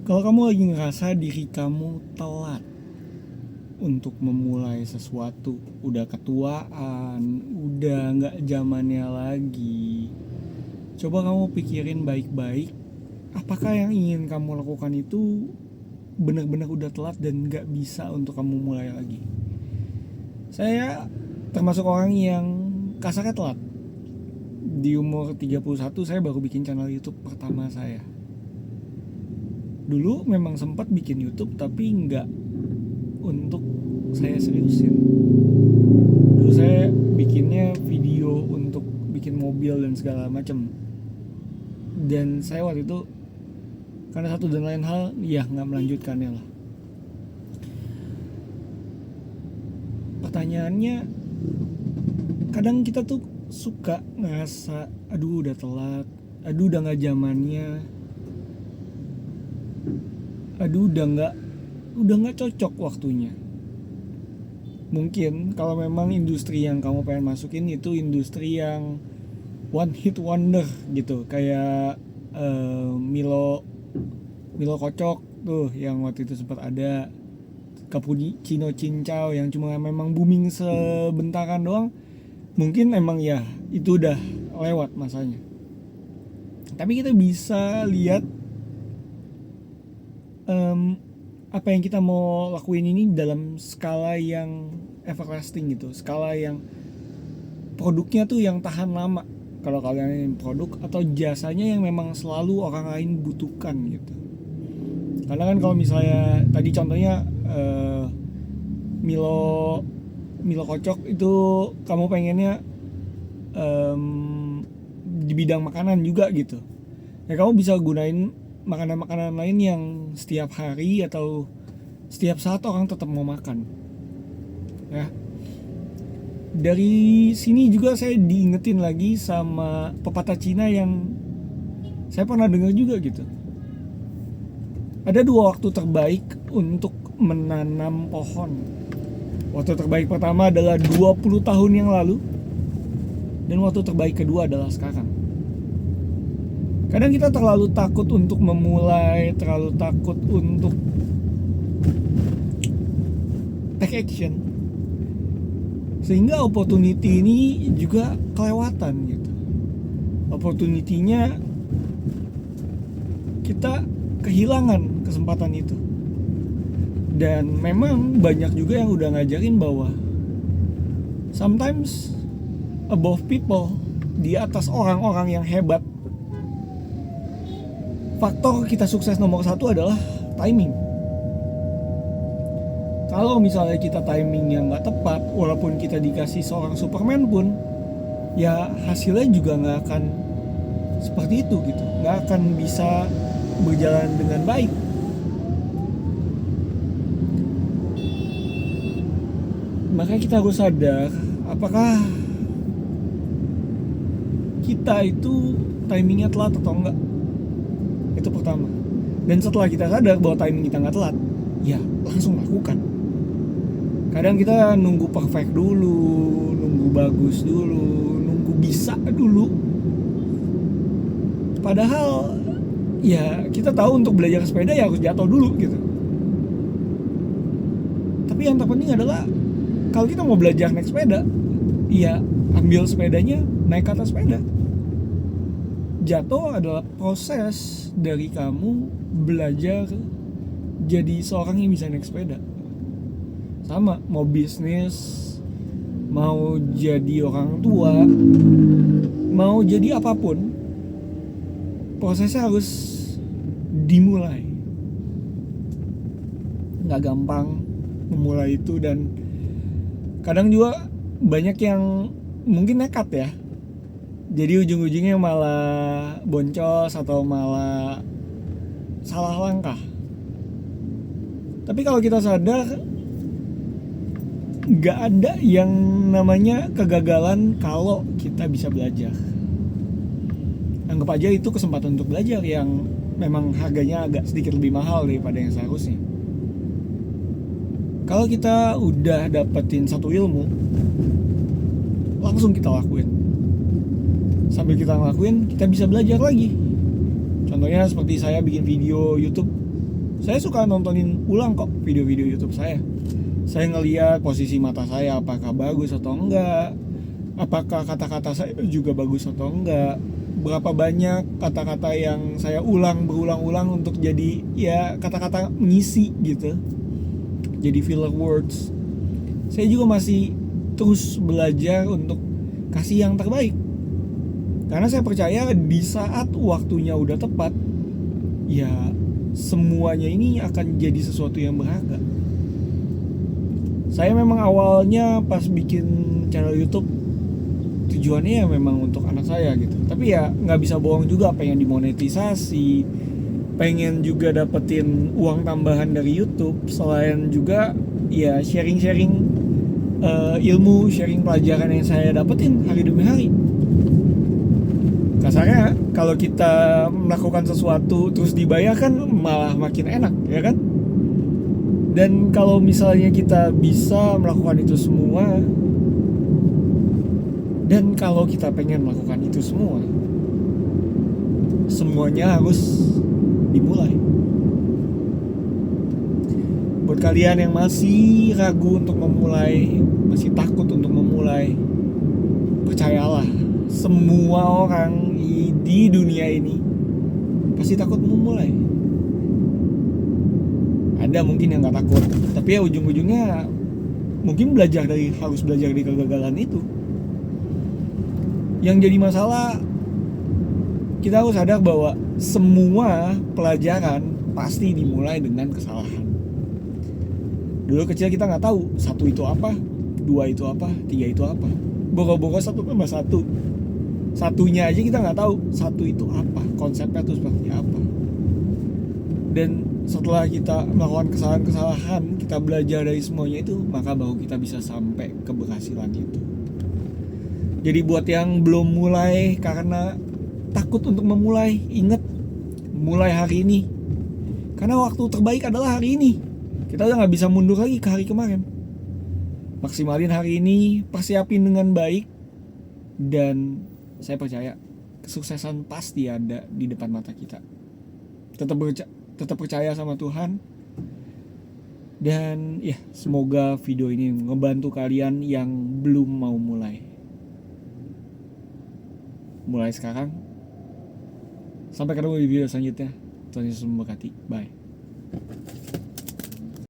Kalau kamu lagi ngerasa diri kamu telat untuk memulai sesuatu, udah ketuaan, udah nggak zamannya lagi, coba kamu pikirin baik-baik, apakah yang ingin kamu lakukan itu benar-benar udah telat dan nggak bisa untuk kamu mulai lagi. Saya termasuk orang yang kasarnya telat. Di umur 31 saya baru bikin channel YouTube pertama saya. Dulu memang sempat bikin YouTube tapi nggak untuk saya seriusin. Dulu saya bikinnya video untuk bikin mobil dan segala macam. Dan saya waktu itu karena satu dan lain hal ya nggak melanjutkannya lah. Pertanyaannya, kadang kita tuh suka ngerasa aduh udah telat, aduh udah nggak zamannya, aduh udah nggak cocok waktunya. Mungkin kalau memang industri yang kamu pengen masukin itu industri yang one hit wonder gitu, kayak Milo Kocok tuh yang waktu itu sempat ada, Cappuccino Cincau yang cuma memang booming sebentaran doang. Mungkin emang ya itu udah lewat masanya. Tapi kita bisa lihat apa yang kita mau lakuin ini dalam skala yang everlasting gitu, skala yang produknya tuh yang tahan lama. Kalau kalian produk atau jasanya yang memang selalu orang lain butuhkan gitu. Karena kan kalau misalnya tadi contohnya Milo Kocok itu kamu pengennya di bidang makanan juga gitu. Ya kamu bisa gunain makanan-makanan lain yang setiap hari atau setiap saat orang tetap mau makan. Ya. Dari sini juga saya diingetin lagi sama pepatah Cina yang saya pernah dengar juga gitu. Ada 2 waktu terbaik untuk menanam pohon. Waktu terbaik pertama adalah 20 tahun yang lalu, dan waktu terbaik kedua adalah sekarang. Kadang kita terlalu takut untuk memulai, terlalu takut untuk take action, sehingga opportunity ini juga kelewatan gitu. Opportunity-nya kita kehilangan kesempatan itu. Dan memang banyak juga yang udah ngajarin bahwa sometimes above people, di atas orang-orang yang hebat, faktor kita sukses nomor 1 adalah timing. Kalau misalnya kita timingnya nggak tepat, walaupun kita dikasih seorang Superman pun, ya hasilnya juga nggak akan seperti itu gitu, nggak akan bisa berjalan dengan baik. Makanya kita harus sadar apakah kita itu timingnya telat atau enggak. Itu pertama. Dan setelah kita sadar bahwa timing kita nggak telat, ya langsung lakukan. Kadang kita nunggu perfect dulu, nunggu bagus dulu, nunggu bisa dulu. Padahal ya kita tahu untuk belajar sepeda ya harus jatuh dulu gitu. Tapi yang terpenting adalah kalau kita mau belajar naik sepeda, ya ambil sepedanya, naik ke atas sepeda. Jatuh adalah proses dari kamu belajar jadi seorang yang bisa naik sepeda. Sama, mau bisnis, mau jadi orang tua, mau jadi apapun, prosesnya harus dimulai. Nggak gampang memulai itu, dan kadang juga banyak yang mungkin nekat ya. Jadi ujung-ujungnya malah boncos atau malah salah langkah. Tapi kalau kita sadar, gak ada yang namanya kegagalan kalau kita bisa belajar. Anggap aja itu kesempatan untuk belajar yang memang harganya agak sedikit lebih mahal daripada yang seharusnya. Kalau kita udah dapetin satu ilmu, langsung kita lakuin. Sambil kita ngelakuin, kita bisa belajar lagi. Contohnya seperti saya bikin video YouTube Saya suka nontonin ulang kok video-video YouTube saya. Saya ngeliat posisi mata saya apakah bagus atau enggak, apakah kata-kata saya juga bagus atau enggak, berapa banyak kata-kata yang saya ulang berulang-ulang untuk jadi ya kata-kata mengisi gitu, jadi filler words. Saya juga masih terus belajar untuk kasih yang terbaik, karena saya percaya di saat waktunya udah tepat, ya semuanya ini akan jadi sesuatu yang berharga. Saya memang awalnya pas bikin channel YouTube tujuannya ya memang untuk anak saya gitu, tapi ya nggak bisa bohong juga, pengen dimonetisasi, pengen juga dapetin uang tambahan dari YouTube, selain juga ya sharing-sharing ilmu, sharing pelajaran yang saya dapetin hari demi hari. Kasarnya kalau kita melakukan sesuatu terus dibayar kan malah makin enak, ya kan? Dan kalau misalnya kita bisa melakukan itu semua, dan kalau kita pengen melakukan itu semua, semuanya harus dimulai. Buat kalian yang masih ragu untuk memulai, masih takut untuk memulai, percayalah, semua orang di dunia ini pasti takut memulai. Ada mungkin yang nggak takut, tapi ya ujung-ujungnya mungkin harus belajar dari kegagalan itu. Yang jadi masalah, kita harus sadar bahwa semua pelajaran pasti dimulai dengan kesalahan. Dulu kecil kita nggak tahu satu itu apa, dua itu apa, tiga itu apa. Boro-boro satu tambah satu, satunya aja kita nggak tahu satu itu apa, konsepnya itu seperti apa. Dan setelah kita melakukan kesalahan-kesalahan, kita belajar dari semuanya itu, maka baru kita bisa sampai keberhasilan itu. Jadi buat yang belum mulai karena takut untuk memulai, ingat, mulai hari ini, karena waktu terbaik adalah hari ini. Kita udah gak bisa mundur lagi ke hari kemarin. Maksimalin hari ini, persiapin dengan baik, dan saya percaya kesuksesan pasti ada di depan mata kita. Tetap percaya sama Tuhan. Dan ya, semoga video ini ngebantu kalian yang belum mau mulai. Mulai sekarang. Sampai ketemu di video selanjutnya. Tuhan Yesus memberkati. Bye.